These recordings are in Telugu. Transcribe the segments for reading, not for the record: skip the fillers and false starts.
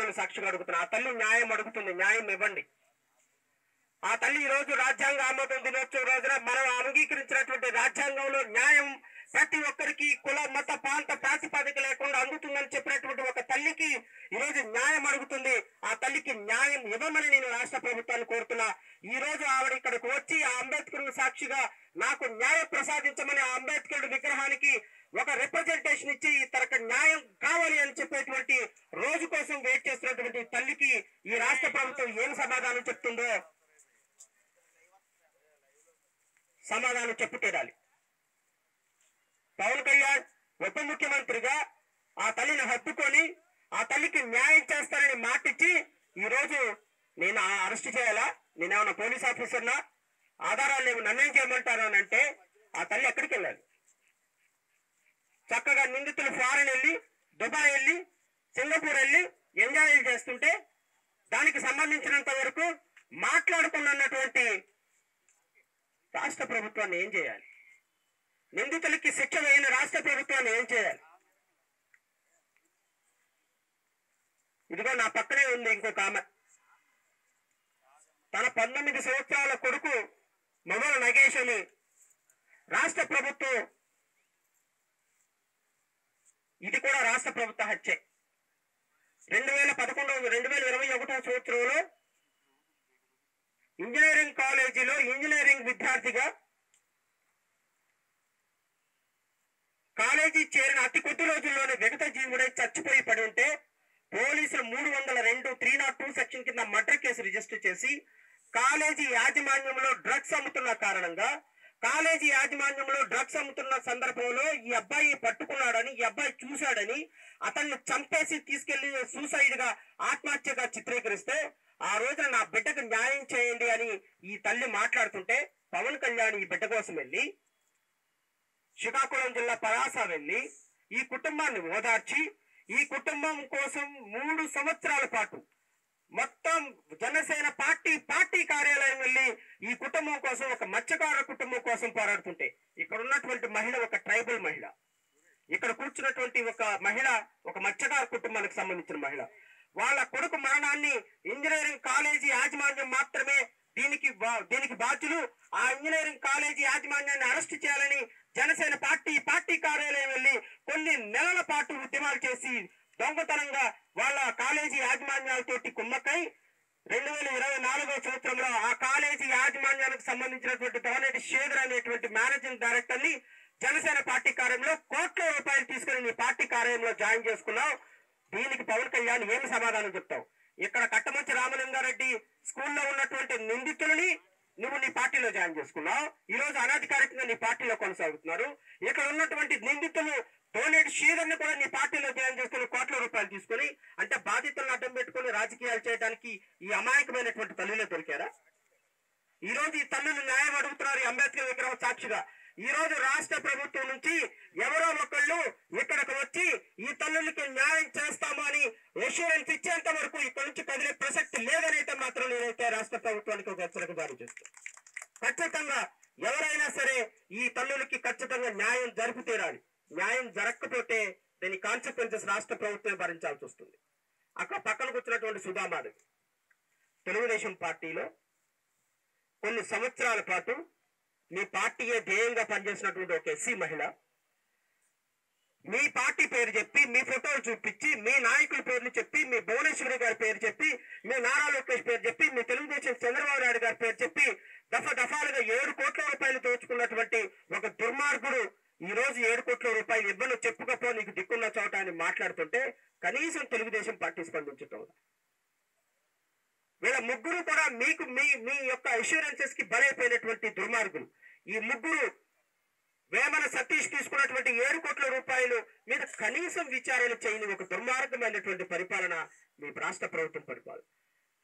ఆడపిల్లలు సాక్షిగా అడుగుతున్నా. ఆ తల్లి న్యాయం అడుగుతుంది, న్యాయం ఇవ్వండి. ఆ తల్లి ఈ రోజు రాజ్యాంగ ఆమోదం దినోత్సవం రోజున మనం అంగీకరించినటువంటి రాజ్యాంగంలో న్యాయం ప్రతి ఒక్కరికి కుల మత ప్రాంత ప్రాతిపదిక లేకుండా అందుతుందని చెప్పినటువంటి ఒక తల్లికి ఈ రోజు న్యాయం అడుగుతుంది. ఆ తల్లికి న్యాయం ఇవ్వమని నేను రాష్ట్ర ప్రభుత్వాన్ని కోరుతున్నా. ఈ రోజు ఆవిడ ఇక్కడికి వచ్చి ఆ అంబేద్కర్ సాక్షిగా నాకు న్యాయం ప్రసాదించమని ఆ అంబేద్కర్ విగ్రహానికి ఒక రిప్రజెంటేషన్ ఇచ్చి తనకు న్యాయం కావాలి అని చెప్పేటువంటి రోజు కోసం వెయిట్ చేస్తున్నటువంటి తల్లికి ఈ రాష్ట్ర ప్రభుత్వం ఏం సమాధానం చెప్తుందో సమాధానం చెప్పు తీరాలి. పవన్ కళ్యాణ్ ఉప ముఖ్యమంత్రిగా ఆ తల్లిని హత్తుకొని ఆ తల్లికి న్యాయం చేస్తానని మాటిచ్చి ఈ రోజు నేను అరెస్ట్ చేయాలా, నేనేమన్నా పోలీస్ ఆఫీసర్నా, ఆధారాలు లేవు, నన్నేం చేయమంటారు అని అంటే ఆ తల్లి ఎక్కడికి వెళ్ళాలి? చక్కగా నిందితులు ఫారెన్ వెళ్ళి, దుబాయ్ వెళ్ళి, సింగపూర్ వెళ్ళి ఎంజాయ్ చేస్తుంటే దానికి సంబంధించినంత వరకు మాట్లాడుకున్నటువంటి రాష్ట్ర ప్రభుత్వాన్ని ఏం చేయాలి? నిందితులకి శిక్ష వేయని రాష్ట్ర ప్రభుత్వాన్ని ఏం చేయాలి? ఇదిగో నా పక్కనే ఉంది ఇంకొక ఆమె. తన 19 సంవత్సరాల కొడుకు మొదలు నగేష్ అని రాష్ట్ర ప్రభుత్వం, ఇది కూడా రాష్ట్ర ప్రభుత్వ హత్యే. 2021 సంవత్సరంలో ఇంజనీరింగ్ కాలేజీలో ఇంజనీరింగ్ విద్యార్థిగా కాలేజీ చేరిన అతి కొద్ది రోజుల్లోనే విగత జీవుడై చచ్చిపోయి పడి ఉంటే పోలీసులు 302 302 సెక్షన్ కింద మర్డర్ కేసు రిజిస్టర్ చేసి కాలేజీ యాజమాన్యంలో డ్రగ్స్ అమ్ముతున్న కారణంగా కాలేజీ యాజమాన్యంలో డ్రగ్స్ అమ్ముతున్న సందర్భంలో ఈ అబ్బాయి పట్టుకున్నాడని, ఈ అబ్బాయి చూశాడని అతన్ని చంపేసి తీసుకెళ్లి సూసైడ్ గా ఆత్మహత్యగా చిత్రీకరిస్తే ఆ రోజున నా బిడ్డకు న్యాయం చేయండి అని ఈ తల్లి మాట్లాడుతుంటే పవన్ కళ్యాణ్ ఈ బిడ్డ కోసం వెళ్ళి శ్రీకాకుళం జిల్లా పలాస వెళ్ళి ఈ కుటుంబాన్ని ఓదార్చి ఈ కుటుంబం కోసం 3 సంవత్సరాల పాటు మొత్తం జనసేన పార్టీ కార్యాలయం వెళ్ళి ఈ కుటుంబం కోసం, ఒక మత్స్యకార కుటుంబం కోసం పోరాడుతుంటే ఇక్కడ ఉన్నటువంటి మహిళ ఒక ట్రైబల్ మహిళ, ఇక్కడ కూర్చున్నటువంటి ఒక మహిళ ఒక మత్స్యకార కుటుంబానికి సంబంధించిన మహిళ. వాళ్ళ కొడుకు మరణాన్ని ఇంజనీరింగ్ కాలేజీ యాజమాన్యం మాత్రమే దీనికి బాధ్యులు. ఆ ఇంజనీరింగ్ కాలేజీ యాజమాన్యాన్ని అరెస్ట్ చేయాలని జనసేన పార్టీ కార్యాలయం వెళ్ళి కొన్ని నెలల పాటు ఉద్యమాలు చేసి దొంగతనంగా వాళ్ళ కాలేజీ యాజమాన్యాలతోటి కుమ్మక్కై 2024 సంవత్సరంలో ఆ కాలేజీ యాజమాన్యానికి సంబంధించినటువంటి దోనేటి శేఖర్ అనేటువంటి మేనేజింగ్ డైరెక్టర్ ని జనసేన పార్టీ కార్యాలయంలో కోట్ల రూపాయలు తీసుకుని నీ పార్టీ కార్యాలయంలో జాయిన్ చేసుకున్నావు. దీనికి పవన్ కళ్యాణ్ ఏమి సమాధానం చెప్తావు? ఇక్కడ కట్టమంచి రామలింగారెడ్డి స్కూల్లో ఉన్నటువంటి నిందితులని నువ్వు నీ పార్టీలో జాయిన్ చేసుకున్నావు. ఈ రోజు అనధికారికంగా నీ పార్టీలో కొనసాగుతున్నారు. ఇక్కడ ఉన్నటువంటి నిందితులు దోనేటి శ్రీధర్ ని కూడా నీ పార్టీలో జాయిన్ చేసుకుని కోట్ల రూపాయలు తీసుకుని, అంటే బాధితులను అడ్డం పెట్టుకుని రాజకీయాలు చేయడానికి ఈ అమాయకమైనటువంటి తల్లులే దొరికారా? ఈ రోజు ఈ తల్లులు న్యాయం అడుగుతున్నారు ఈ అంబేద్కర్ విగ్రహం సాక్షిగా. ఈ రోజు రాష్ట్ర ప్రభుత్వం నుంచి ఎవరో ఒకళ్ళు ఇక్కడికి వచ్చి ఈ తల్లులకి న్యాయం చేస్తాము అని ఎష్యూరెన్స్ ఇచ్చేంత వరకు ఇక్కడ నుంచి కదిలే ప్రసక్తి లేదనైతే మాత్రం నేనైతే రాష్ట్ర ప్రభుత్వానికి ఒక హెచ్చరిక జారీ చేస్తాను. ఖచ్చితంగా ఎవరైనా సరే ఈ తల్లులకి ఖచ్చితంగా న్యాయం జరుపు తీరాలి. న్యాయం జరగకపోతే దీని కాన్సిక్వెన్సెస్ రాష్ట్ర ప్రభుత్వం భరించాల్సి వస్తుంది. అక్కడ పక్కన కూర్చున్నటువంటి సుధామాధవి తెలుగుదేశం పార్టీలో కొన్ని సంవత్సరాల పాటు మీ పార్టీయే ధ్యేయంగా పనిచేసినటువంటి ఒక ఎస్సీ మహిళ మీ పార్టీ పేరు చెప్పి, మీ ఫోటోలు చూపించి, మీ నాయకుల పేర్లు చెప్పి, మీ భువనేశ్వరి గారి పేరు చెప్పి, మీ నారా లోకేష్ పేరు చెప్పి, మీ తెలుగుదేశం చంద్రబాబు నాయుడు గారి పేరు చెప్పి దఫాలుగా 7 కోట్ల రూపాయలు దోచుకున్నటువంటి ఒక దుర్మార్గుడు ఈ రోజు 7 కోట్ల రూపాయలు ఇవ్వను చెప్పుకపో నీకు దిక్కున్న చోట అని మాట్లాడుతుంటే కనీసం తెలుగుదేశం పార్టీ స్పందించటం. వీళ్ళ ముగ్గురు కూడా మీకు మీ యొక్క అష్యూరెన్సెస్ కి బలైపోయినటువంటి దుర్మార్గులు. ఈ ముగ్గురు వేమన సతీష్ తీసుకున్నటువంటి 7 కోట్ల రూపాయలు మీద కనీసం విచారణ చేయని ఒక దుర్మార్గమైనటువంటి పరిపాలన మీ రాష్ట్ర ప్రభుత్వం పరిపాలన.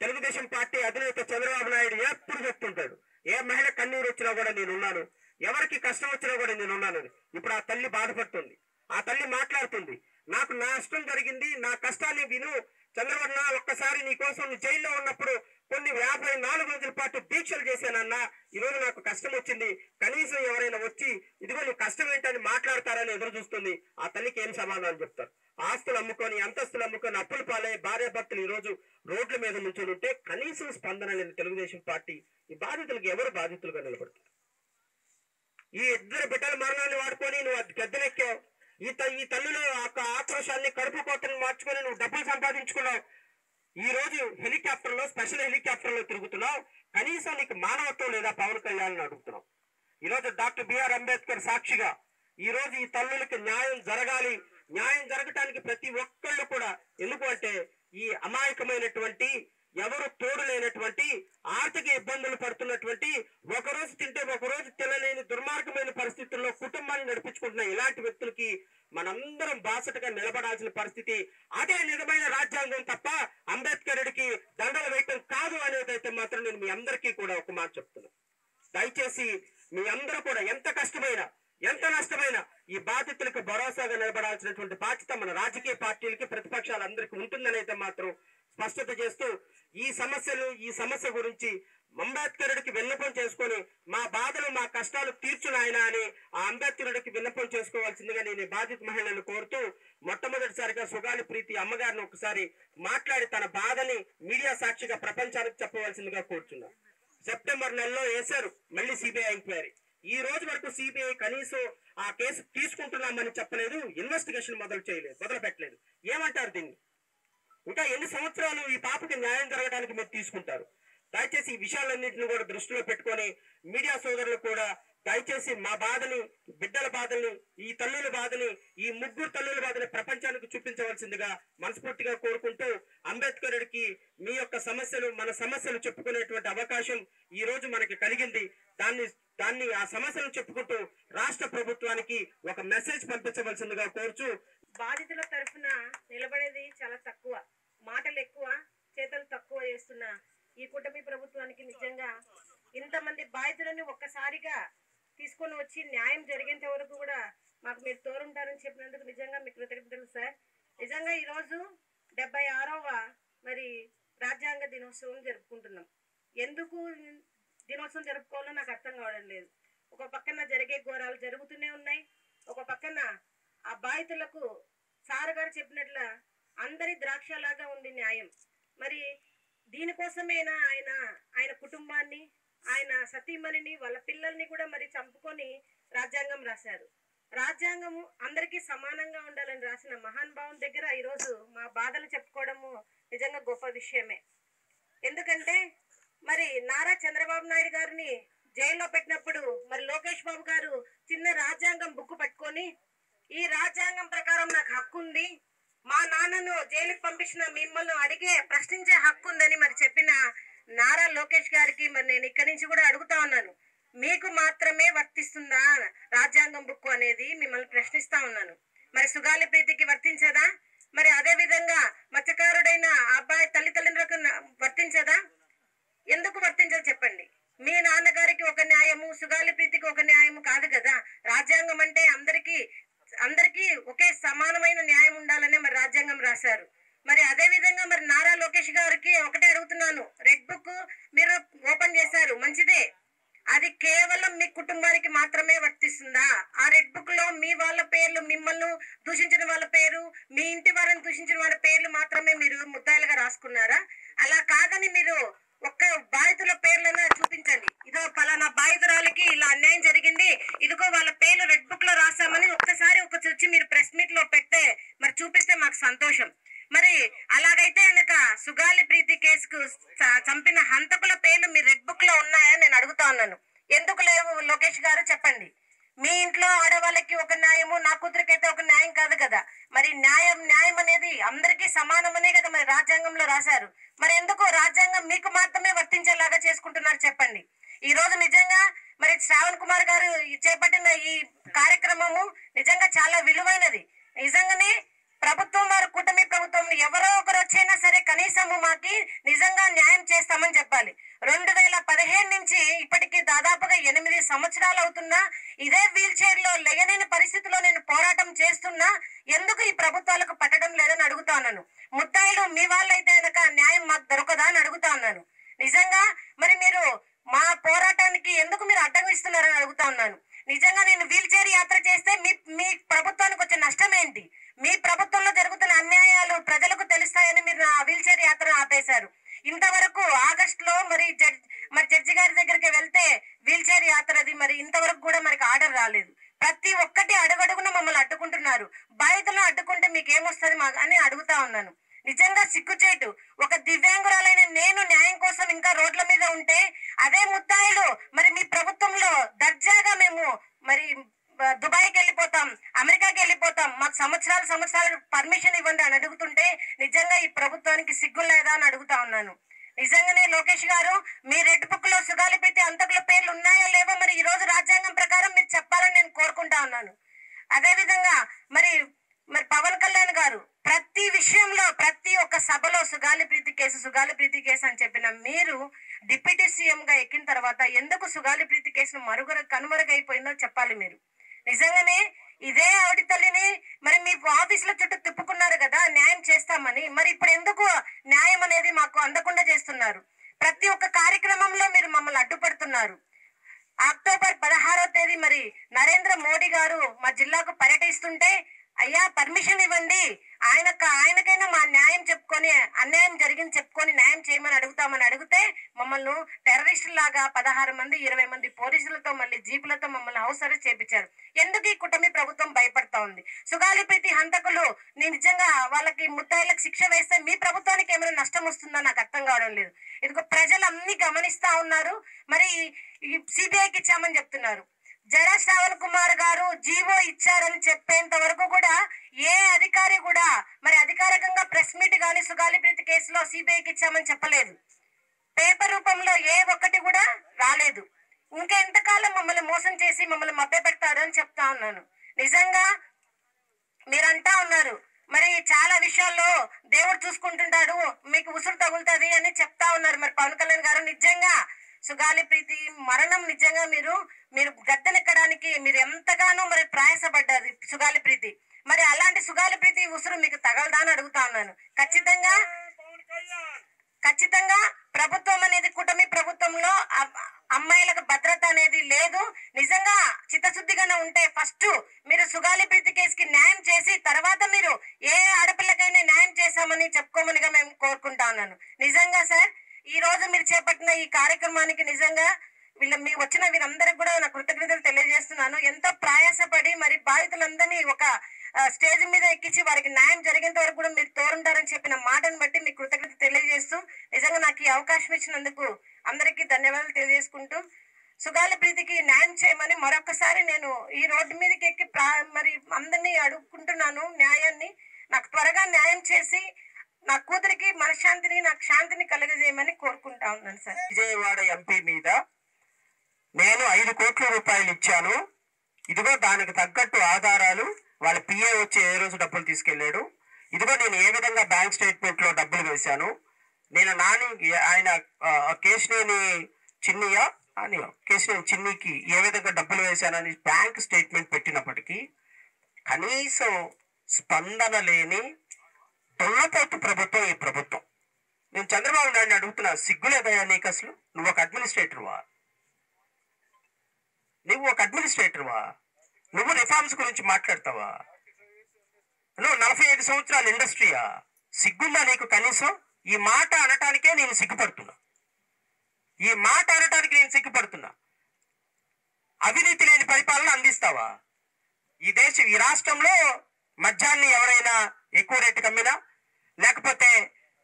తెలుగుదేశం పార్టీ అధినేత చంద్రబాబు నాయుడు ఎప్పుడు చెప్తుంటాడు, ఏ మహిళ కన్నీరు వచ్చినా కూడా నేనున్నాను, ఎవరికి కష్టం వచ్చినా కూడా నేనున్నానని. ఇప్పుడు ఆ తల్లి బాధపడుతుంది, ఆ తల్లి మాట్లాడుతుంది, నాకు నా నష్టం జరిగింది, నా కష్టాన్ని విను చంద్రవర్ణ, ఒక్కసారి నీ కోసం జైల్లో ఉన్నప్పుడు కొన్ని 54 రోజుల పాటు దీక్షలు చేశానన్నా, ఈరోజు నాకు కష్టం వచ్చింది, కనీసం ఎవరైనా వచ్చి ఇదిగో నీ కష్టం ఏంటని మాట్లాడతారని ఎదురు చూస్తుంది. ఆ తల్లికి ఏం సమాధానం చెప్తారు? ఆస్తులు అమ్ముకొని, అంతస్తులు అమ్ముకొని, అప్పులు పాలై భార్యాభర్తలు ఈ రోజు రోడ్ల మీద నుంచొని ఉంటే కనీసం స్పందన లేని తెలుగుదేశం పార్టీ ఈ బాధితులకు ఎవరు బాధితులుగా నిలబడతారు? ఈ ఇద్దరు బిడ్డల మరణాన్ని వాడుకొని నువ్వు గద్దెనెక్కావు. ఈ తల్లులు ఆక్రోశాన్ని, కడుపు కోతను మార్చుకొని నువ్వు డబ్బులు సంపాదించుకున్నావు. ఈ రోజు హెలికాప్టర్లో, స్పెషల్ హెలికాప్టర్లో తిరుగుతున్నావు. కనీసం నీకు మానవత్వం లేదా పవన్ కళ్యాణ్ అని అడుగుతున్నావు. ఈ రోజు డాక్టర్ బిఆర్ అంబేద్కర్ సాక్షిగా ఈ రోజు ఈ తల్లులకి న్యాయం జరగాలి. న్యాయం జరగటానికి ప్రతి ఒక్కళ్ళు కూడా, ఎందుకు అంటే ఈ అమాయకమైనటువంటి, ఎవరు తోడు లేనటువంటి, ఆర్థిక ఇబ్బందులు పడుతున్నటువంటి, ఒకరోజు తింటే ఒకరోజు తినలేని దుర్మార్గమైన పరిస్థితుల్లో కుటుంబాన్ని నడిపించుకుంటున్న ఇలాంటి వ్యక్తులకి మనందరం బాసటగా నిలబడాల్సిన పరిస్థితి. అదే నిజమైన రాజ్యాంగం తప్ప అంబేద్కరుడికి దండలు వేయటం కాదు అనేదైతే మాత్రం నేను మీ అందరికీ కూడా ఒక మాట చెప్తున్నాను. దయచేసి మీ అందరూ కూడా ఎంత కష్టమైనా, ఎంత నష్టమైనా ఈ బాధితులకు భరోసాగా నిలబడాల్సినటువంటి బాధ్యత మన రాజకీయ పార్టీలకి, ప్రతిపక్షాలందరికీ ఉంటుందని అయితే మాత్రం స్పష్టత చేస్తూ, ఈ సమస్య గురించి అంబేద్కరుడికి విన్నపం చేసుకొని మా బాధలు, మా కష్టాలు తీర్చు నాయనా అని ఆ అంబేద్కరుడికి విన్నపం చేసుకోవాల్సిందిగా నేను బాధిత మహిళలను కోరుతూ, మొట్టమొదటిసారిగా సుగాలి ప్రీతి అమ్మగారిని ఒకసారి మాట్లాడి తన బాధని మీడియా సాక్షిగా ప్రపంచానికి చెప్పవలసిందిగా కోరుచున్నాను. సెప్టెంబర్ నెలలో వేశారు మళ్ళీ సిబిఐ ఎంక్వైరీ. ఈ రోజు వరకు సిబిఐ కనీసం ఆ కేసు తీసుకుంటున్నామని చెప్పలేదు, ఇన్వెస్టిగేషన్ మొదలు పెట్టలేదు. ఏమంటారు దీన్ని? ఇంకా ఎన్ని సంవత్సరాలు ఈ పాపకి న్యాయం జరగడానికి మీరు తీసుకుంటారు? దయచేసి ఈ విషయాలన్నింటినీ కూడా దృష్టిలో పెట్టుకొని మీడియా సోదరులు కూడా దయచేసి మా బాధని, బిడ్డల బాధల్ని, ఈ తల్లుల బాధని, ఈ ముగ్గురు తల్లుల బాధని ప్రపంచానికి చూపించవలసిందిగా మనస్ఫూర్తిగా కోరుకుంటూ, అంబేద్కరుడికి మీ యొక్క సమస్యలు, మన సమస్యలు చెప్పుకునేటువంటి అవకాశం ఈ రోజు మనకి కలిగింది. దాన్ని ఆ సమస్యలు చెప్పుకుంటూ రాష్ట్ర ప్రభుత్వానికి ఒక మెసేజ్ పంపించవలసిందిగా కోరుచు, బాధితుల తరఫున నిలబడేది చాలా తక్కువ, మాటలు ఎక్కువ, చేతలు తక్కువ చేస్తున్న ఈ కూటమి ప్రభుత్వానికి నిజంగా ఇంతమంది బాధితులని ఒక్కసారిగా తీసుకొని వచ్చి న్యాయం జరిగేంత వరకు కూడా మాకు మీరు తోడుంటారని చెప్పినందుకు నిజంగా మీకు కృతజ్ఞతలు సార్. నిజంగా ఈరోజు 76వ మరి రాజ్యాంగ దినోత్సవం జరుపుకుంటున్నాం. ఎందుకు దినోత్సవం జరుపుకోవాలో నాకు అర్థం కావడం లేదు. ఒక పక్కన జరిగే ఘోరాలు జరుగుతూనే ఉన్నాయి, ఒక పక్కన ఆ బాధితులకు సార్ గారు చెప్పినట్ల అందరి ద్రాక్షలాగా ఉంది న్యాయం. మరి దీనికోసమేనా ఆయన కుటుంబాన్ని, ఆయన సతీమణిని, వాళ్ళ పిల్లల్ని కూడా మరి చంపుకొని రాజ్యాంగం రాశారు. రాజ్యాంగము అందరికీ సమానంగా ఉండాలని రాసిన మహానుభావుని దగ్గర ఈరోజు మా బాధలు చెప్పుకోవడము నిజంగా గొప్ప విషయమే. ఎందుకంటే మరి నారా చంద్రబాబు నాయుడు గారిని జైల్లో పెట్టినప్పుడు మరి లోకేష్ బాబు గారు చిన్న రాజ్యాంగం బుక్ పట్టుకొని, ఈ రాజ్యాంగం ప్రకారం నాకు హక్కు ఉంది, మా నాన్నను జైలుకి పంపించిన మిమ్మల్ని అడిగే ప్రశ్నించే హక్కు ఉందని మరి చెప్పిన నారా లోకేష్ గారికి మరి నేను ఇక్కడి నుంచి కూడా అడుగుతా ఉన్నాను, మీకు మాత్రమే వర్తిస్తుందా రాజ్యాంగం బుక్ అనేది మిమ్మల్ని ప్రశ్నిస్తా ఉన్నాను. మరి సుగాలి ప్రీతికి వర్తించదా? మరి అదే విధంగా మత్స్యకారుడైన అబ్బాయి తల్లిదండ్రులకు వర్తించదా? ఎందుకు వర్తించదు చెప్పండి? మీ నాన్నగారికి ఒక న్యాయము, సుగాలి ప్రీతికి ఒక న్యాయము కాదు కదా. రాజ్యాంగం అంటే అందరికీ ఒకే సమానమైన న్యాయం ఉండాలనే మరి రాజ్యాంగం రాశారు. మరి అదే విధంగా మరి నారా లోకేష్ గారికి ఒకటే అడుగుతున్నాను, రెడ్ బుక్ మీరు ఓపెన్ చేశారు, మంచిదే, అది కేవలం మీ కుటుంబానికి మాత్రమే వర్తిస్తుందా? ఆ రెడ్ బుక్ లో మీ వాళ్ళ పేర్లు, మిమ్మల్ని దూషించిన వాళ్ళ పేరు, మీ ఇంటి వారిని దూషించిన వాళ్ళ పేర్లు మాత్రమే మీరు ముద్దాయిలుగా రాసుకున్నారా? అలా కాదని మీరు ఒక్క బాధితుల పేర్లైనా చూపించండి. ఇదో పలానా బాధితురాలకి ఇలా అన్యాయం జరిగింది, ఇదిగో వాళ్ళ పేర్లు రెడ్ బుక్ లో రాసామని ఒక్కసారి వచ్చి మీరు ప్రెస్ మీట్ లో పెడితే మరి చూపిస్తే మాకు సంతోషం. మరి అలాగైతే కనుక సుగాలి ప్రీతి కేసుకు చంపిన హంతకుల పేర్లు మీ రెడ్ బుక్ లో ఉన్నాయని నేను అడుగుతా ఉన్నాను. ఎందుకు లేవు లోకేష్ గారు చెప్పండి? మీ ఇంట్లో ఆడవాళ్ళకి ఒక న్యాయము, నా కూతురికైతే ఒక న్యాయం కాదు కదా. మరి న్యాయం అనేది అందరికీ సమానమనే కదా మరి రాజ్యాంగంలో రాశారు. మరి ఎందుకు రాజ్యాంగం మీకు మాత్రమే వర్తించేలాగా చేసుకుంటున్నారు చెప్పండి? ఈ రోజు నిజంగా మరి శ్రావణ్ కుమార్ గారు చేపట్టిన ఈ కార్యక్రమము నిజంగా చాలా విలువైనది. నిజంగానే ప్రభుత్వం వారు కూటమి ప్రభుత్వం ఎవరో ఒకరు వచ్చైనా సరే కనీసము మాకి నిజంగా న్యాయం చేస్తామని చెప్పాలి. 2015 నుంచి ఇప్పటికి దాదాపుగా 8 సంవత్సరాలు అవుతున్నా ఇదే వీల్ చైర్ లో లేయలేని పరిస్థితిలో నేను పోరాటం చేస్తున్నా ఎందుకు ఈ ప్రభుత్వాలకు పట్టడం లేదని అడుగుతా ఉన్నాను. ముద్దాయిలు మీ వాళ్ళైతే కనుక న్యాయం మాకు దొరకదా అని అడుగుతా ఉన్నాను. నిజంగా మరి మీరు మా పోరాటానికి ఎందుకు మీరు అడ్డగిస్తున్నారని అడుగుతా ఉన్నాను. నిజంగా నేను వీల్ చైర్ యాత్ర చేస్తే మీ ప్రభుత్వానికి వచ్చే నష్టం ఏంటి? మీ ప్రభుత్వంలో జరుగుతున్న అన్యాయాలు ప్రజలకు తెలుస్తాయని మీరు నా వీల్ చైర్ యాత్ర ఆపేశారు. ఇంతవరకు ఆగస్టులో మరి జడ్జి గారి దగ్గరికి వెళ్తే వీల్ చైర్ యాత్రది మరి ఇంతవరకు కూడా మనకి ఆర్డర్ రాలేదు. ప్రతి ఒక్కటి అడుగడుగున మమ్మల్ని అడ్డుకుంటున్నారు. బాధితులను అడ్డుకుంటే మీకు ఏమొస్తుంది అని అడుగుతా ఉన్నాను. నిజంగా సిగ్గుచేటు. ఒక దివ్యాంగురాలైన నేను న్యాయం కోసం ఇంకా రోడ్ల మీద ఉంటే అదే ముద్దాయిలు మరి మీ ప్రభుత్వంలో దర్జాగా మేము మరి దుబాయ్కి వెళ్ళిపోతాం, అమెరికాకి వెళ్ళిపోతాం, మాకు సంవత్సరాలు పర్మిషన్ ఇవ్వండి అని అడుగుతుంటే నిజంగా ఈ ప్రభుత్వానికి సిగ్గు లేదా అని అడుగుతా ఉన్నాను. నిజంగానే లోకేష్ గారు మీ రెడ్ బుక్ లో సుగాలిప్రీతి హంతకుల పేర్లు ఉన్నాయో లేవో మరి ఈ రోజు రాజ్యాంగం ప్రకారం మీరు చెప్పాలని నేను కోరుకుంటా ఉన్నాను. అదే విధంగా మరి పవన్ కళ్యాణ్ గారు ప్రతి విషయంలో ప్రతి ఒక్క సభలో సుగాలిప్రీతి కేసు అని చెప్పిన మీరు డిప్యూటీ సీఎం గా ఎక్కిన తర్వాత ఎందుకు సుగాలిప్రీతి కేసును కనుమరుగైపోయిందో చెప్పాలి మీరు. నిజంగానే ఇదే ఆవిడ తల్లిని మరి మీ ఆఫీసుల చుట్టూ తిప్పుకున్నారు కదా న్యాయం చేస్తామని, మరి ఇప్పుడు ఎందుకు న్యాయం అనేది మాకు అందకుండా చేస్తున్నారు? ప్రతి ఒక్క కార్యక్రమంలో మీరు మమ్మల్ని అడ్డుపడుతున్నారు. అక్టోబర్ 16వ తేదీ మరి నరేంద్ర మోడీ గారు మా జిల్లాకు పర్యటిస్తుంటే అయ్యా పర్మిషన్ ఇవ్వండి, ఆయనకైనా మా న్యాయం చెప్పుకొని అన్యాయం జరిగింది చెప్పుకొని న్యాయం చేయమని అడుగుతామని అడిగితే మమ్మల్ని టెర్రరిస్టులాగా 16 మంది 20 మంది పోలీసులతో మళ్ళీ జీపులతో మమ్మల్ని హౌస్ అరెస్ట్ చేపించారు. ఎందుకు ఈ కూటమి ప్రభుత్వం భయపడతా ఉంది? సుగాలిప్రీతి హంతకులు నిజంగా వాళ్ళకి ముద్దాయిలకు శిక్ష వేస్తే మీ ప్రభుత్వానికి ఏమైనా నష్టం వస్తుందో నాకు అర్థం కావడం లేదు. ఇదిగో ప్రజలు అన్ని గమనిస్తా ఉన్నారు. మరి సిబిఐకి ఇచ్చామని చెప్తున్నారు. జడ శ్రావణ్ కుమార్ గారు జీవో ఇచ్చారని చెప్పేంత వరకు కూడా ఏ అధికారి కూడా మరి అధికారికంగా ప్రెస్ మీట్ గాని సుగాలిప్రీతి కేసులో సిబిఐకి ఇచ్చామని చెప్పలేదు. పేపర్ రూపంలో ఏ ఒక్కటి కూడా రాలేదు. ఇంకా ఎంతకాలం మమ్మల్ని మోసం చేసి మమ్మల్ని మభ్యపెడతారు అని చెప్తా ఉన్నాను. నిజంగా మీరంటా ఉన్నారు మరి చాలా విషయాల్లో దేవుడు చూసుకుంటుంటాడు, మీకు ఉసురు తగులుతుంది అని చెప్తా ఉన్నారు. మరి పవన్ కళ్యాణ్ గారు నిజంగా సుగాలిప్రీతి మరణం నిజంగా మీరు గద్దెనెక్కడానికి మీరు ఎంతగానో మరి ప్రయాసపడ్డారు సుగాలిప్రీతి. మరి అలాంటి సుగాలిప్రీతి ఉసురు మీకు తగలదా అని అడుగుతా ఉన్నాను. ఖచ్చితంగా ప్రభుత్వం అనేది కూటమి ప్రభుత్వంలో అమ్మాయిలకు భద్రత అనేది లేదు. నిజంగా చిత్తశుద్ధిగానే ఉంటే ఫస్ట్ మీరు సుగాలిప్రీతి కేసుకి న్యాయం చేసి తర్వాత మీరు ఏ ఆడపిల్లకైనా న్యాయం చేశామని చెప్పుకోమనిగా మేము కోరుకుంటా ఉన్నాను. నిజంగా సార్ ఈ రోజు మీరు చేపట్టిన ఈ కార్యక్రమానికి నిజంగా వచ్చిన వీరందరికి కూడా నా కృతజ్ఞతలు తెలియజేస్తున్నాను. ఎంతో ప్రయాసపడి మరి బాధితులందరినీ ఒక స్టేజ్ మీద ఎక్కించి వారికి న్యాయం జరిగేంత వరకు కూడా మీరు తోరుంటారని చెప్పిన మాటను బట్టి మీకు కృతజ్ఞత తెలియజేస్తూ నిజంగా నాకు ఈ అవకాశం ఇచ్చినందుకు అందరికీ ధన్యవాదాలు తెలియజేసుకుంటూ సుగాలిప్రీతికి న్యాయం చేయమని మరొకసారి నేను ఈ రోడ్డు మీదకి ఎక్కి మరి అందరినీ అడుగుకుంటున్నాను న్యాయాన్ని. నాకు త్వరగా న్యాయం చేసి నా కూతురికి మనశ్శాంతిని నాకు శాంతిని కలగజేయమని కోరుకుంటా ఉన్నాను సార్. విజయవాడ ఎంపీ మీద నేను 5 కోట్ల రూపాయలు ఇచ్చాను, ఇదిగో దానికి తగ్గట్టు ఆధారాలు, వాళ్ళ పిఏ వచ్చి ఏ రోజు డబ్బులు తీసుకెళ్లాడు, ఇదిగో నేను ఏ విధంగా బ్యాంక్ స్టేట్మెంట్ లో డబ్బులు వేశాను, నేను ఆయన కేశినేని చిన్నికి ఏ విధంగా డబ్బులు వేశానని బ్యాంక్ స్టేట్మెంట్ పెట్టినప్పటికీ కనీసం స్పందన లేని దొల్లపోతు ప్రభుత్వం ఈ ప్రభుత్వం. నేను చంద్రబాబు నాయుడిని అడుగుతున్నా, సిగ్గులేదయ్యా నీకు? అసలు నువ్వు ఒక అడ్మినిస్ట్రేటర్వా? నువ్వు రిఫార్మ్స్ గురించి మాట్లాడతావా? నువ్వు 45 సంవత్సరాల ఇండస్ట్రీయా? సిగ్గుందా నీకు కనీసం? ఈ మాట అనటానికే నేను సిగ్గుపడుతున్నా. అవినీతి లేని పరిపాలన అందిస్తావా? ఈ రాష్ట్రంలో మద్యాన్ని ఎవరైనా ఎక్కువ రేటు కమ్మినా, లేకపోతే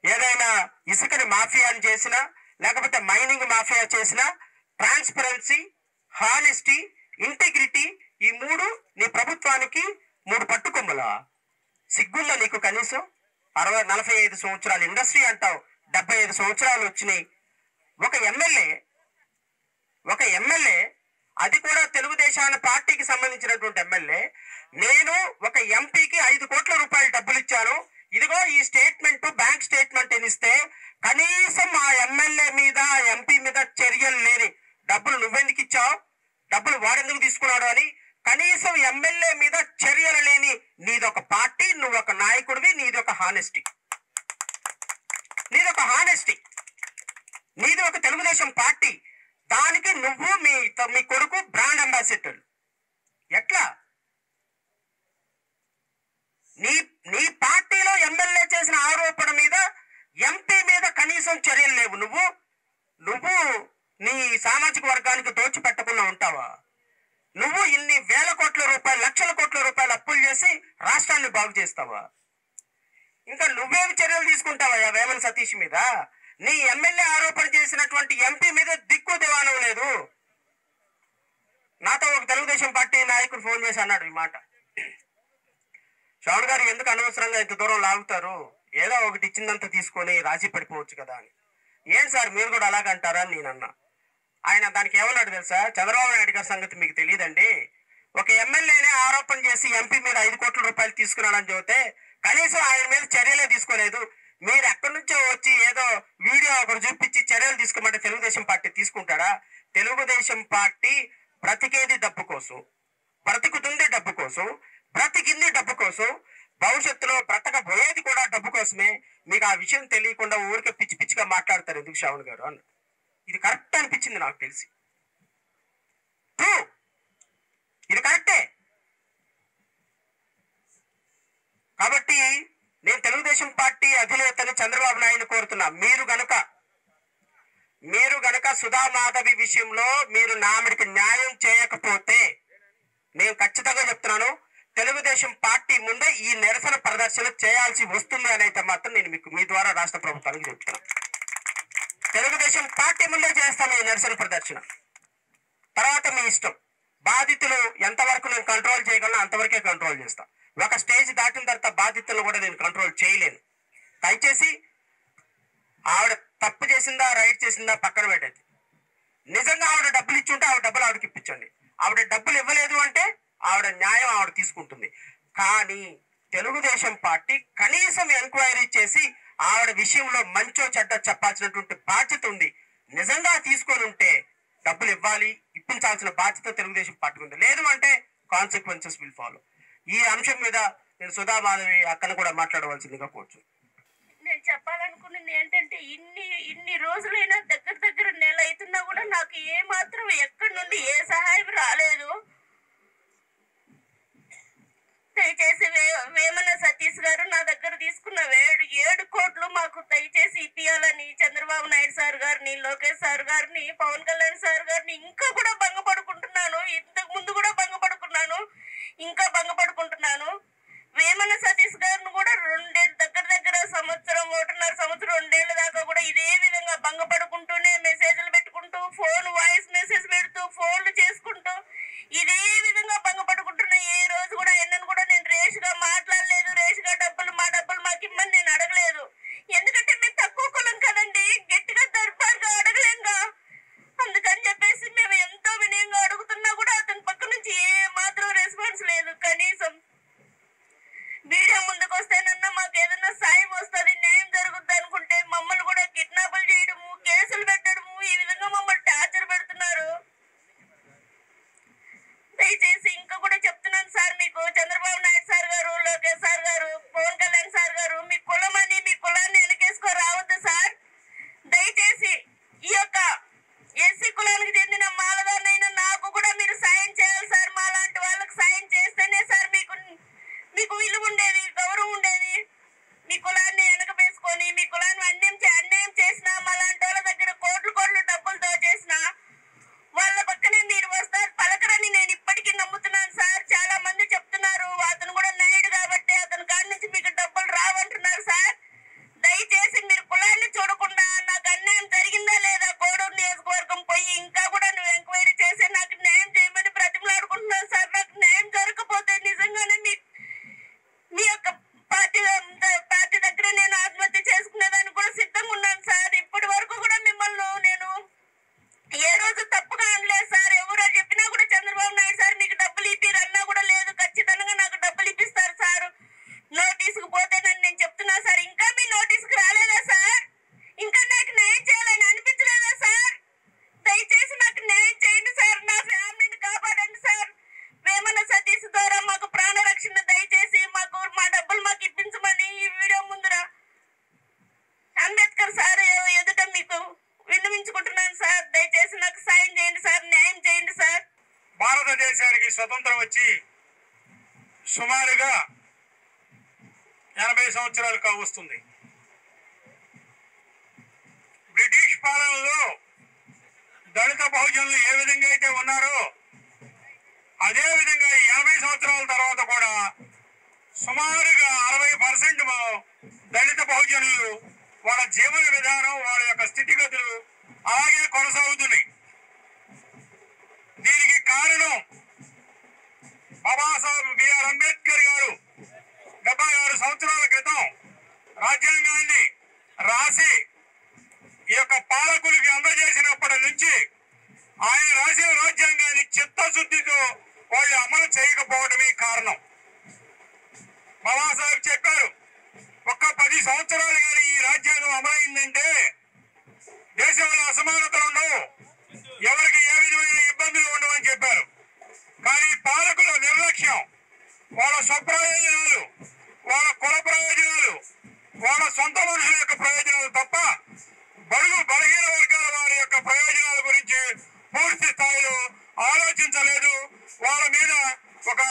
ఏదైనా ఇసుకని మాఫియాని చేసినా, లేకపోతే మైనింగ్ మాఫియా చేసినా, ట్రాన్స్పరెన్సీ, హానెస్టీ, ఇంటిగ్రిటీ ఈ 3 నీ ప్రభుత్వానికి 3 పట్టుకొమ్మలా? సిగ్గుందా నీకు కనీసం? 45 సంవత్సరాల ఇండస్ట్రీ అంటావు, 75 సంవత్సరాలు వచ్చినాయి. ఒక ఎమ్మెల్యే అది కూడా తెలుగుదేశాన్ని పార్టీకి సంబంధించినటువంటి ఎమ్మెల్యే. నేను ఒక ఎంపీకి 5 కోట్ల రూపాయలు డబ్బులు ఇచ్చాను, ఇదిగో ఈ స్టేట్మెంట్, బ్యాంక్ స్టేట్మెంట్ ఇస్తే కనీసం ఆ ఎమ్మెల్యే మీద, ఎంపీ మీద చర్యలు లేని డబ్బులు నువ్వెందుకు ఇచ్చావు, డబ్బులు వాడెందుకు తీసుకున్నాడు అని కనీసం ఎమ్మెల్యే మీద చర్యలు లేని నీదొక పార్టీ, నువ్వు ఒక నాయకుడివి, నీదొక హానెస్టీ, నీది ఒక తెలుగుదేశం పార్టీ. దానికి నువ్వు మీ కొడుకు బ్రాండ్ అంబాసిడర్. ఎట్లా నీ పార్టీలో ఎమ్మెల్యే చేసిన ఆరోపణ మీద, ఎంపీ మీద కనీసం చర్యలు లేవు. నువ్వు నీ సామాజిక వర్గానికి దోచిపెట్టకుండా ఉంటావా? నువ్వు ఇన్ని వేల కోట్ల రూపాయలు, లక్షల కోట్ల రూపాయలు అప్పులు చేసి రాష్ట్రాన్ని బాగు చేస్తావా? ఇంకా నువ్వేమి చర్యలు తీసుకుంటావా వేమన సతీష్ మీద? నీ ఎమ్మెల్యే ఆరోపణ చేసినటువంటి ఎంపీ మీద దిక్కు దివాణం లేదు. నాతో ఒక తెలుగుదేశం పార్టీ నాయకుడు ఫోన్ చేసి అన్నాడు ఈ మాట, శ్రవణ్ గారు ఎందుకు అనవసరంగా ఇంత దూరం లాగుతారు, ఏదో ఒకటి ఇచ్చిందంతా తీసుకొని రాజీ పడిపోవచ్చు కదా అని. ఏం సార్ మీరు కూడా అలాగంటారా అని నేను అన్నా. ఆయన దానికి ఏమన్నాడు తెలుసా? చంద్రబాబు నాయుడు గారి సంగతి మీకు తెలియదండి, ఒక ఎమ్మెల్యేనే ఆరోపణ చేసి ఎంపీ మీద 5 కోట్ల రూపాయలు తీసుకున్నాడని చెబితే కనీసం ఆయన మీద చర్యలే తీసుకోలేదు. మీరు ఎక్కడి నుంచో వచ్చి ఏదో వీడియో ఒకరు చూపించి చర్యలు తీసుకోమంటే తెలుగుదేశం పార్టీ తీసుకుంటారా? తెలుగుదేశం పార్టీ బ్రతికేది డబ్బు కోసం, బ్రతుకుతుంది డబ్బు కోసం, బ్రతికింది డబ్బు కోసం, భవిష్యత్తులో బ్రతకబోయేది కూడా డబ్బు కోసమే. మీకు ఆ విషయం తెలియకుండా ఊరికే పిచ్చి పిచ్చిగా మాట్లాడతారు ఎందుకు శ్రావణ్ గారు అన్న. ఇది కరెక్ట్ అనిపించింది నాకు తెలిసి. ట్రూ, ఇది కరెక్టే. కాబట్టి నేను తెలుగుదేశం పార్టీ అధినేతని చంద్రబాబు నాయుడు కోరుతున్నా, మీరు గనక సుధామాధవి విషయంలో మీరు నామిడికి న్యాయం చేయకపోతే నేను ఖచ్చితంగా చెప్తున్నాను, తెలుగుదేశం పార్టీ ముందే ఈ నిరసన ప్రదర్శన చేయాల్సి వస్తుంది అని అయితే మాత్రం నేను మీ ద్వారా రాష్ట్ర ప్రభుత్వానికి చెప్తున్నాను. తెలుగుదేశం పార్టీ ముందే చేస్తాను ఈ నిరసన ప్రదర్శన. తర్వాత మీ ఇష్టం. బాధితులు ఎంతవరకు నేను కంట్రోల్ చేయగలను అంతవరకే కంట్రోల్ చేస్తా. ఒక స్టేజ్ దాటిన తర్వాత బాధితులను కూడా నేను కంట్రోల్ చేయలేను. దయచేసి ఆవిడ తప్పు చేసిందా రైట్ చేసిందా పక్కన పెట్టండి. నిజంగా ఆవిడ డబ్బులు ఇచ్చుంటే ఆవిడ డబ్బులు ఆవిడకి ఇప్పించండి. ఆవిడ డబ్బులు ఇవ్వలేదు అంటే ఆవిడ న్యాయం ఆవిడ తీసుకుంటుంది. కానీ తెలుగుదేశం పార్టీ కనీసం ఎంక్వైరీ చేసి ఆవిడ విషయంలో మంచో చెడ్డ చెప్పాల్సినటువంటి బాధ్యత ఉంది. నిజంగా తీసుకొని ఉంటే డబ్బులు ఇవ్వాలి, ఇప్పించాల్సిన బాధ్యత తెలుగుదేశం పార్టీ ఉంది. లేదు అంటే కాన్సిక్వెన్సెస్ విల్ ఫాలో. ఈ అంశం మీద నేను సుధామాధవి అక్కను కూడా మాట్లాడవలసిందిగా కోరుచు. నేను చెప్పాలనుకున్నది ఏంటంటే ఇన్ని రోజులైనా దగ్గర నెల అవుతున్నా కూడా నాకు ఏ మాత్రం ఎక్కడి నుండి ఏ సహాయం రాలేదు. దయచేసి వేమన సతీష్ గారు నా దగ్గర తీసుకున్న 7 కోట్లు మాకు దయచేసి ఇప్పియాలని చంద్రబాబు నాయుడు సార్ గారిని, లోకేష్ సార్ గారిని, పవన్ కళ్యాణ్ సార్ గారిని ఇంకా కూడా భంగపడుకుంటున్నాను. ఇంతకు ముందు కూడా భంగపడుకున్నాను, ఇంకా భంగపడుకుంటున్నాను. వేమన సతీష్ గారిని కూడా 2 దగ్గర సంవత్సరం, 1.5 సంవత్సరం, 2 ఏళ్ళ దాకా కూడా ఇదే విధంగా భంగపడుకుంటూనే మెసేజ్లు పెట్టుకుంటూ, ఫోన్ వాయిస్ మెసేజ్ పెడుతూ, ఫోన్లు చేసుకుంటూ ఇదే విధంగా భంగపడుకుంటున్నా. ఏ రోజు కూడా ఎన్నను కూడా నేను రేషుగా మాట్లాడలేదు. రేషుగా మా డబ్బులు మాకు ఇమ్మని నేను అడగలేదు. ఎందుకంటే మేము తక్కువ కులం కదండి, గట్టిగా దర్బార్గా అడగలేంగా. అందుకని చెప్పేసి మేము ఎంతో వినయంగా అడుగుతున్నా కూడా అతని పక్క నుంచి ఏ మాత్రం రెస్పాన్స్ లేదు. కనీసం మీడియా ముందుకు వస్తేనన్నా మాకు ఏదన్నా సాయం వస్తుంది, న్యాయం జరుగుద్ది అనుకుంటే మమ్మల్ని కూడా కిడ్నాపులు చేయడము, కేసులు పెట్టడము, ఈ విధంగా మమ్మల్ని టార్చర్ పెడుతున్నారు. దయచేసి ఇంకా కూడా చెప్తున్నాను సార్, మీకు చంద్రబాబు నాయుడు సార్ గారు, లోకేష్ సార్ గారు, పవన్ కళ్యాణ్ సార్ గారు, మీ కులమని మీ కులాన్ని వెనకేసుకో రావద్దు సార్. దయచేసి ఈ యొక్క ఎస్సీ కులానికి చెందిన మాలదారునైనా నాకు కూడా మీరు సాయం చేయాలి సార్. మా లాంటి వాళ్ళకి సాయం చేస్తేనే సార్ మీకు విలువ ఉండేది, గౌరవం ఉండేది. మీ కులాన్ని వెనకవేసుకొని మీ కులాన్ని అన్యాయం చేసినా, మా లాంటి వాళ్ళ దగ్గర కోట్లు డబ్బులు దోచేసినా స్వతంత్రం వచ్చి సుమారుగా 80 సంవత్సరాలు కావస్తుంది. బ్రిటిష్ పాలనలో దళిత బహుజనులు ఏ విధంగా అయితే ఉన్నారో అదే విధంగా 80 సంవత్సరాల తర్వాత కూడా సుమారుగా 60% దళిత బహుజనులు వాళ్ళ జీవన విధానం, వాళ్ళ యొక్క స్థితిగతులు అలాగే కొనసాగుతున్నాయి. దీనికి కారణం బాబాసాహెబ్ బిఆర్ అంబేద్కర్ గారు 76 సంవత్సరాల క్రితం రాజ్యాంగాన్ని రాసి ఈ యొక్క పాలకులకి అందజేసినప్పటి నుంచి ఆయన రాసిన రాజ్యాంగాన్ని చిత్తశుద్ధితో వాళ్ళు అమలు చేయకపోవడమే కారణం. బాబాసాహెబ్ చెప్పారు, ఒక్క 10 సంవత్సరాలు కానీ ఈ రాజ్యాంగం అమలైందంటే దేశంలో అసమానతలు ఉండవు, ఎవరికి ఏ విధమైన ఇబ్బందులు ఉండవని చెప్పారు. కానీ పాలకుల నిర్లక్ష్యం, వాళ్ళ స్వప్రయోజనాలు, వాళ్ళ కుల ప్రయోజనాలు, వాళ్ళ సొంత మనుషుల యొక్క ప్రయోజనాలు తప్ప బడుగు బలహీన వర్గాల వారి యొక్క ప్రయోజనాల గురించి పూర్తి స్థాయిలో ఆలోచించలేదు, వాళ్ళ మీద ఒక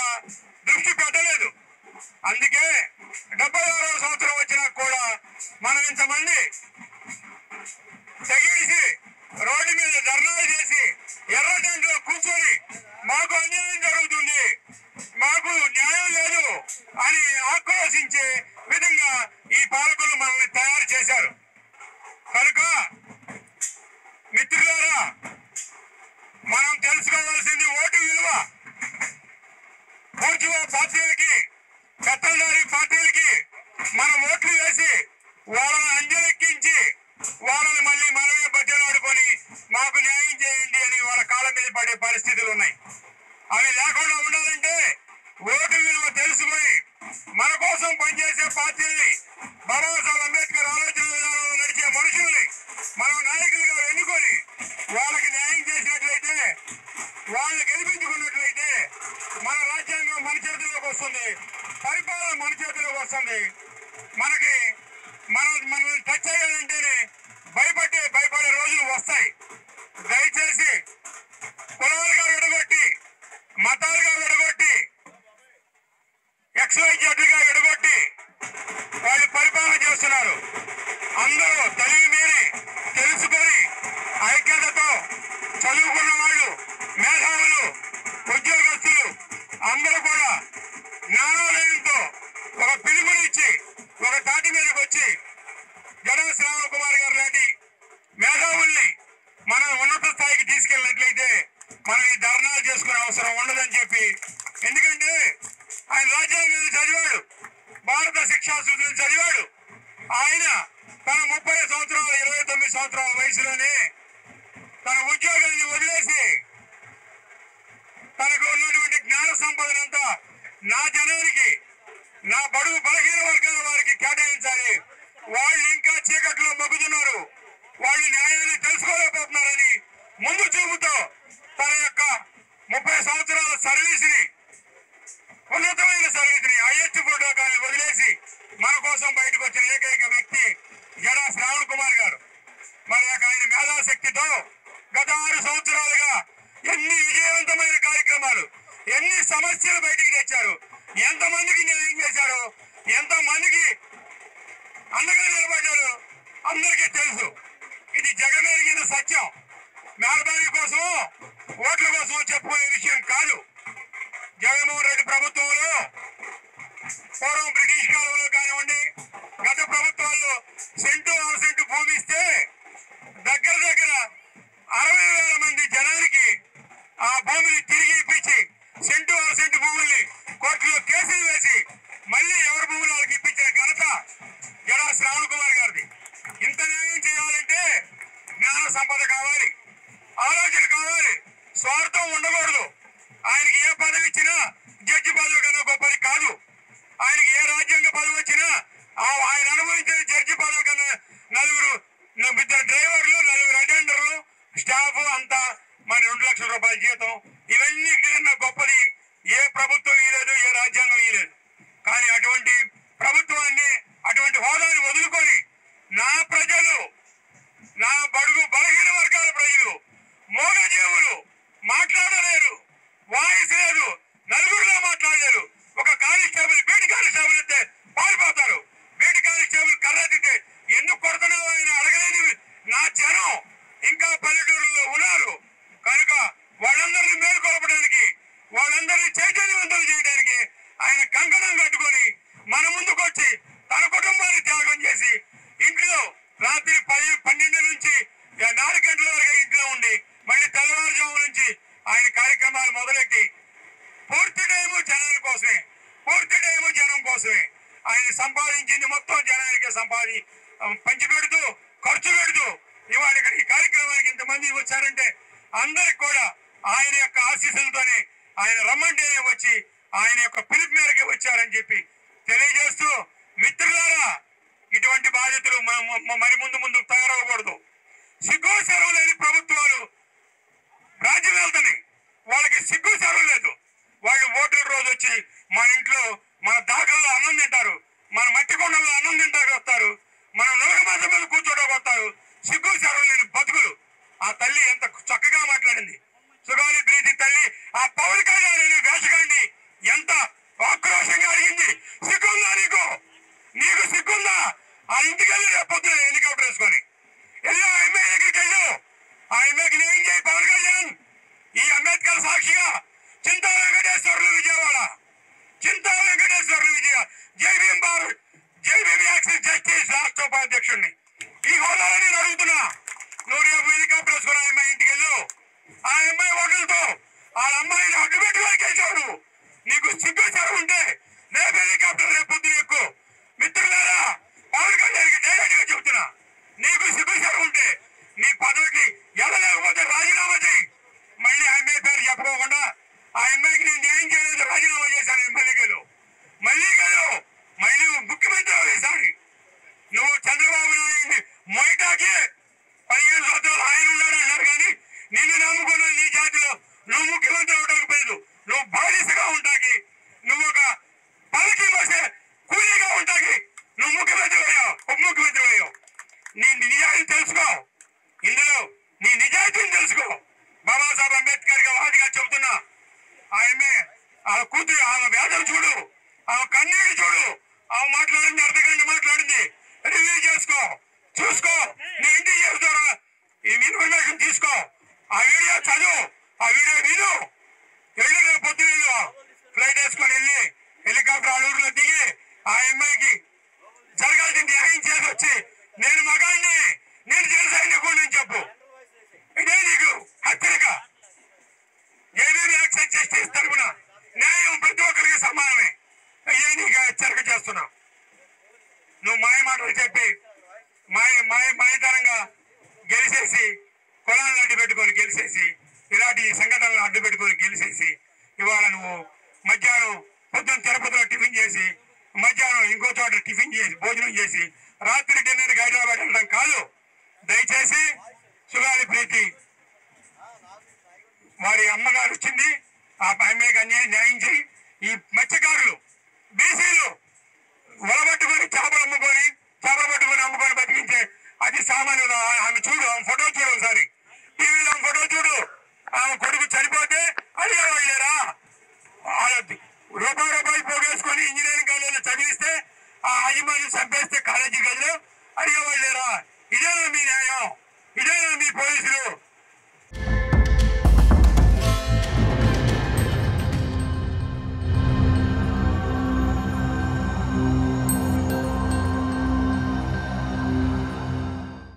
దృష్టి పెట్టలేదు. అందుకే 76వ సంవత్సరం వచ్చినా కూడా మనం ఇంతమంది తెగిసి రోడ్డు మీద ధర్నాలు చేసి ఎర్రటెంట్లో కూర్చొని మాకు అన్యాయం జరుగుతుంది, మాకు న్యాయం లేదు అని ఆక్రోశించే విధంగా ఈ పాలకులు మనల్ని తయారు చేశారు. కనుక మిత్రులారా, మనం తెలుసుకోవాల్సింది ఓటు విలువ. పూర్తిగా పార్టీలకి, పెత్తల్దారి పార్టీలకి మనం ఓట్లు వేసి వాళ్ళని అంజలెక్కించి వాళ్ళని మళ్ళీ మనమే బద్దలాడుకొని మాకు న్యాయం చేయండి అని వాళ్ళ కాళ్ళ మీద పడే పరిస్థితులు ఉన్నాయి. అవి లేకుండా ఉండాలంటే ఓటు విలువ తెలుసుకొని మన కోసం పనిచేసే పార్టీల్ని, బాబాసాహెబ్ అంబేద్కర్ ఆలోచన విధానంలో నడిచే మనుషుల్ని మనం నాయకులుగా ఎన్నుకొని వాళ్ళకి న్యాయం చేసినట్లయితే, వాళ్ళని గెలిపించుకున్నట్లయితే మన రాజ్యాంగం మన చేతిలోకి వస్తుంది, పరిపాలన మన చేతిలోకి వస్తుంది. మనల్ని టచ్ చేయాలంటేనే భయపడే రోజులు వస్తాయి. దయచేసి కులాలుగా విడగొట్టి, మతాలుగా విడగొట్టి, XYZగా విడగొట్టి వాళ్ళు పరిపాలన చేస్తున్నారు. అందరూ తెలివి మీరి తెలుసుకొని ఐక్యతతో చదువుకున్న వాళ్ళు, మేధావులు, ఉద్యోగస్తులు అందరూ కూడా జ్ఞానోదయంతో ఒక పిలుపునిచ్చి ఒక తాటి మీదకి వచ్చి జడా శ్రావణ్ కుమార్ గారు లాంటి మేధావుల్ని మనం ఉన్నత స్థాయికి తీసుకెళ్ళినట్లయితే మనం ఈ ధర్నాలు చేసుకునే అవసరం ఉండదని చెప్పి, ఎందుకంటే ఆయన రాజ్యాంగాన్ని చదివాడు, భారత శిక్షా సూత్రాలు చదివాడు. ఆయన తన 30 సంవత్సరాలు 29 సంవత్సరాల వయసులోనే తన ఉద్యోగాన్ని వదిలేసి తనకు ఉన్నటువంటి జ్ఞాన సంపదనంతా నా జనానికి, నా బడుగు బలహీన వర్గాల వారికి కేటాయించాలి, వాళ్ళు ఇంకా చీకట్లో మగ్గుతున్నారు, వాళ్ళు న్యాయాన్ని తెలుసుకోలేకపోతున్నారని ముందు చూపుతో తన యొక్క 30 సంవత్సరాల సర్వీస్ని, ఉన్నతమైన సర్వీస్ని, హైయెస్ట్ ప్రోటోకాల్ని వదిలేసి మన కోసం బయటకు వచ్చిన ఏకైక వ్యక్తి జడా శ్రావణ్ కుమార్ గారు. మరి ఆయన మేధాశక్తితో గత 6 సంవత్సరాలుగా ఎన్ని విజయవంతమైన కార్యక్రమాలు, ఎన్ని సమస్యలు బయటికి తెచ్చారు, ఎంతమందికి న్యాయం చేశారు, ఎంతమందికి అండగా నిలబడ్డారు అందరికీ తెలుసు. ఇది జగమెరిగిన సత్యం. మెహర్బానీ కోసం, ఓట్ల కోసం చెప్పుకునే విషయం కాదు. జగన్మోహన్ రెడ్డి ప్రభుత్వంలో, పూర్వం బ్రిటిష్ కాలంలో కానివ్వండి, గత ప్రభుత్వాల్లో సెంటు 6 సెంటు భూమి ఇస్తే దగ్గర 60,000 మంది జనానికి ఆ భూమిని తిరిగి ఇప్పించి సెంటు 6 సెంటు భూముల్ని కోర్టులో కేసులు వేసి మళ్ళీ ఎవరి భూములు వాళ్ళకి ఇప్పించిన ఘనత జడా శ్రావణ్ కుమార్ గారిది. ఇంత న్యాయం చేయాలంటే జ్ఞాన సంపద కావాలి, ఆలోచన కావాలి, స్వార్థం ఉండకూడదు. ఆయనకి ఏ పదవి ఇచ్చినా జడ్జి పదవి కన్నా గొప్పది కాదు. ఆయనకి ఏ రాజ్యాంగ పదవి వచ్చినా ఆయన అనుభవించిన జడ్జి పదవి కన్నా 4 డ్రైవర్లు, 4 అటెండర్లు, స్టాఫ్ అంతా మన 2 లక్షల రూపాయల జీతం, ఇవన్నీ కన్నా గొప్పది ఏ ప్రభుత్వం ఇవ్వలేదు, ఏ రాజ్యాంగం ఇవ్వలేదు. కానీ అటువంటి ప్రభుత్వాన్ని, అటువంటి హోదాని వదులుకొని నా ప్రజలు, నా బడుగు బలహీన వర్గాల ప్రజలు, మోగజీవులు మాట్లాడలేరు, వాయిస్ లేదు, వచ్చారంటే అందరికి కూడా ఆయన యొక్క ఆశీస్సులతోనే ఆయన రమ్మంటేనే వచ్చి ఆయన యొక్క పిలుపు మేరకే వచ్చారని చెప్పి తెలియజేస్తూ, మిత్రులారా ఇటువంటి బాధ్యతలు మరి ముందు తయారవ్వకూడదు. సిగ్గు సెలవు లేని ప్రభుత్వాలు రాజ్యం వెళ్తాయి, వాళ్ళకి సిగ్గు సెలవు లేదు. వాళ్ళు ఓట్ల రోజు వచ్చి మన ఇంట్లో మన దాఖల్లో అన్నం తింటారు, మన మట్టి కొండల్లో అన్నం తింటారు వస్తారు, మన నొలగమాత మీద కూర్చోడానికి వస్తారు. సిగ్గు సెలవు లేని బతుకులు. ఆ తల్లి ఎంత చక్కగా మాట్లాడింది, సుగాలి ప్రీతి తల్లి. ఆ పవన్ కళ్యాణ్ అనే వేషగాడిని ఎంత ఆక్రోషంగా అడిగింది, సిగ్గుందా నీకు సిగ్గుందా? ఆ ఇంటికి వెళ్ళి రేపు పొద్దున హెలికాప్టర్ వేసుకొని వెళ్ళి ఆ అమ్మాయి దగ్గరికి వెళ్ళు, ఆ అమ్మాయికి న్యాయం చేయి పవన్ కళ్యాణ్. ఈ అంబేద్కర్ సాక్షిగా చింతా వెంకటేశ్వర్లు విజయవాడ, చింతా వెంకటేశ్వర్లు జై భీమ్ భారత్, జై భీమ్ యాక్సిస్ జస్టిస్ రాష్ట్ర ఉపాధ్యక్షుడిని ఈ హోదాలో నేను అడుగుతున్నా. నువ్వు రేపు హెలికాప్టర్ వేసుకుని ఆ అమ్మాయి ఇంటికి వెళ్ళు. ఆ అమ్మాయి ఓట్లతో ఆ అమ్మాయిని అడ్డు పెట్టుకొని గెలిచాడు. నీకు సిగ్గు చెరువు ఉంటే రేపు హెలికాప్టర్ రేపు పొద్దున ఎక్కువ. మిత్రులారా, పవన్ కళ్యాణ్కి డైరెక్ట్ గా చెబుతున్నా, నీకు సిగ్గు చెరువు ఉంటే నీ పదవికి వెళ్ళలేకపోతే రాజీనామా చేయి. మళ్ళీ ఆ అమ్మాయి పేరు చెప్పకోకుండా ఆ అమ్మాయికి నేను న్యాయం చేయలేదు రాజీనామా చేశాను ఎమ్మెల్యేలు. మళ్ళీ ముఖ్యమంత్రి ఈసారి నువ్వు చంద్రబాబు నాయుడిని మొయిటాకి 15 సంవత్సరాలు ఆయన ఉన్నాడు అన్నారు, కానీ నిన్ను నమ్ముకున్న నీ జాతిలో నువ్వు ముఖ్యమంత్రి అవడానికి, నువ్వు బానిసగా ఉంటాకి, నువ్వు ఒక పలికి మోసే కూలీగా ఉంటాకి నువ్వు ముఖ్యమంత్రి అయ్యావు, ఉప ముఖ్యమంత్రి అయ్యావు. నీ నిజాయితీ తెలుసుకో, ఇందులో నీ నిజాయితీని తెలుసుకో. బాబాసాహెబ్ అంబేద్కర్ వాదిగా చెబుతున్నా, ఆ కూతురు ఆమె వేదన చూడు, ఆమె కన్నీళ్ళు చూడు, ఆమె మాట్లాడింది అర్ధగంట మాట్లాడింది, రివ్యూ చేసుకో, చూసుకో, నీ ఇంటికి చేస్తారా ఈ ఇన్ఫర్మేషన్ తీసుకో, ఆ వీడియో చదువు, ఆ వీడియో విను. వెళ్ళి రేపు పొద్దున ఫ్లైట్ వేసుకొని వెళ్ళి హెలికాప్టర్ అడవుల్లో దిగి ఆ అమ్మాయికి జరగాల్సిన న్యాయం చేసి వచ్చి నేను మగాడిని, నేను జన సైనికుడిని చెప్పు. ఇదే నీకు హెచ్చరిక. ఏమేమి యాక్షన్ జస్టిస్ తరపున న్యాయం ప్రతి ఒక్కరికి సమానమే. ఇదే నీకు హెచ్చరిక చేస్తున్నా. నువ్వు మాయ మాటలు చెప్పి మాయతరంగా గెలిచేసి, కులాలను అడ్డు పెట్టుకొని గెలిచేసి, ఇలాంటి సంఘటనలు అడ్డు పెట్టుకొని గెలిచేసి, ఇవాళ నువ్వు మధ్యాహ్నం పొద్దున్న తిరుపతిలో టిఫిన్ చేసి, మధ్యాహ్నం ఇంకో చోట టిఫిన్ చేసి భోజనం చేసి రాత్రి డిన్నర్కి హైదరాబాద్ వెళ్ళడం కాదు. దయచేసి సుగాలి ప్రీతి వారి అమ్మగారు వచ్చింది, ఆ అమ్మాయికి న్యాయం చేయి. ఈ మత్స్యకారులు బీసీలు వలబట్టుకొని చేపలు పట్టుకొని అమ్ముకొని బతికించే అది సామాన్యులు. ఆమె చూడు, ఆమె ఫోటో చూడు ఒకసారి, టీవీలో ఆమె ఫోటో చూడు. ఆమె కొడుకు చనిపోతే అడిగేవాళ్ళు లేరా? రూపాయి పోగేసుకొని ఇంజనీరింగ్ కాలేజీలో చదివిస్తే ఆ యజమాని చంపేస్తే కాలేజీ గదిలో అడిగేవాళ్ళు లేరా? ఇదేనా మీ న్యాయం? ఇదేనా మీ పోలీసులు?